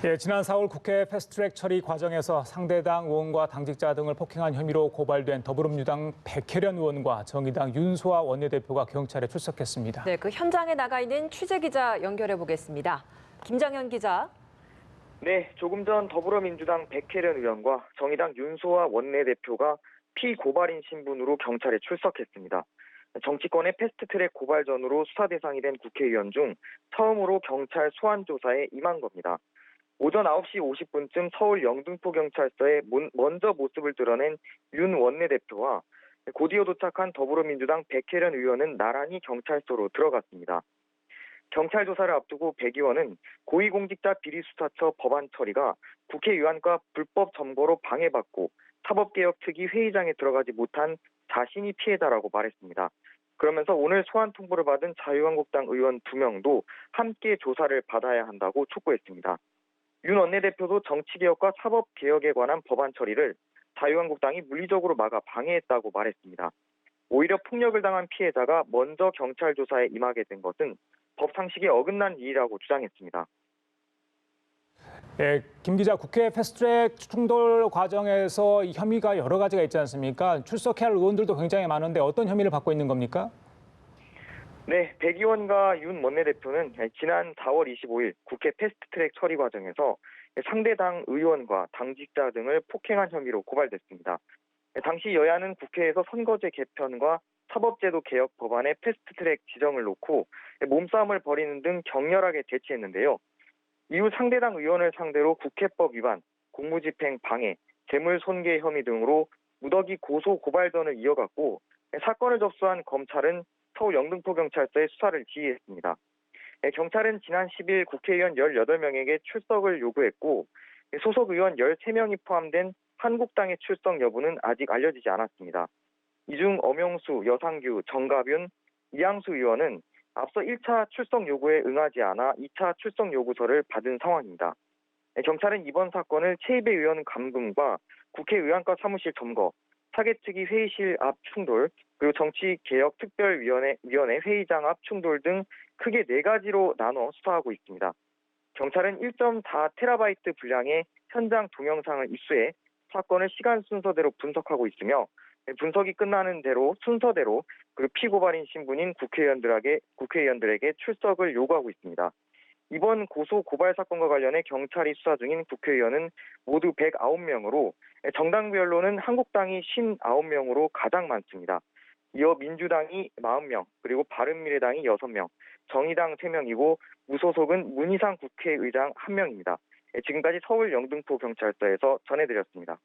예, 지난 4월 국회 패스트트랙 처리 과정에서 상대당 의원과 당직자 등을 폭행한 혐의로 고발된 더불어민주당 백혜련 의원과 정의당 윤소아 원내대표가 경찰에 출석했습니다. 네, 그 현장에 나가 있는 취재 기자 연결해 보겠습니다. 김장현 기자. 네, 조금 전 더불어민주당 백혜련 의원과 정의당 윤소아 원내대표가 피고발인 신분으로 경찰에 출석했습니다. 정치권의 패스트트랙 고발전으로 수사 대상이 된 국회의원 중 처음으로 경찰 소환 조사에 임한 겁니다. 오전 9시 50분쯤 서울 영등포경찰서에 먼저 모습을 드러낸 윤 원내대표와 곧이어 도착한 더불어민주당 백혜련 의원은 나란히 경찰서로 들어갔습니다. 경찰 조사를 앞두고 백 의원은 고위공직자 비리수사처 법안 처리가 국회의원과 불법 점거로 방해받고 사법개혁특위 회의장에 들어가지 못한 자신이 피해자라고 말했습니다. 그러면서 오늘 소환 통보를 받은 자유한국당 의원 2명도 함께 조사를 받아야 한다고 촉구했습니다. 윤 원내대표도 정치개혁과 사법개혁에 관한 법안 처리를 자유한국당이 물리적으로 막아 방해했다고 말했습니다. 오히려 폭력을 당한 피해자가 먼저 경찰 조사에 임하게 된 것은 법 상식에 어긋난 일이라고 주장했습니다. 예, 김 기자, 국회 패스트트랙 충돌 과정에서 혐의가 여러 가지가 있지 않습니까? 출석해야 할 의원들도 굉장히 많은데 어떤 혐의를 받고 있는 겁니까? 네, 백 의원과 윤 원내대표는 지난 4월 25일 국회 패스트트랙 처리 과정에서 상대당 의원과 당직자 등을 폭행한 혐의로 고발됐습니다. 당시 여야는 국회에서 선거제 개편과 사법제도 개혁 법안의 패스트트랙 지정을 놓고 몸싸움을 벌이는 등 격렬하게 대치했는데요. 이후 상대당 의원을 상대로 국회법 위반, 공무집행 방해, 재물손괴 혐의 등으로 무더기 고소 고발전을 이어갔고 사건을 접수한 검찰은 서울 영등포경찰서에 수사를 지휘했습니다. 경찰은 지난 10일 국회의원 18명에게 출석을 요구했고 소속 의원 13명이 포함된 한국당의 출석 여부는 아직 알려지지 않았습니다. 이 중 엄영수, 여상규, 정가윤, 이양수 의원은 앞서 1차 출석 요구에 응하지 않아 2차 출석 요구서를 받은 상황입니다. 경찰은 이번 사건을 최이배 의원 감금과 국회의원과 사무실 점거, 사개특위 회의실 앞 충돌, 그리고 정치개혁특별위원회 회의장 앞 충돌 등 크게 4가지로 나눠 수사하고 있습니다. 경찰은 1.4TB 분량의 현장 동영상을 입수해 사건을 시간 순서대로 분석하고 있으며 분석이 끝나는 대로 순서대로 그리고 피고발인 신분인 국회의원들에게 출석을 요구하고 있습니다. 이번 고소 고발 사건과 관련해 경찰이 수사 중인 국회의원은 모두 109명으로 정당별로는 한국당이 59명으로 가장 많습니다. 이어 민주당이 40명, 그리고 바른미래당이 6명, 정의당 3명이고 무소속은 문희상 국회의장 1명입니다. 지금까지 서울 영등포경찰서에서 전해드렸습니다.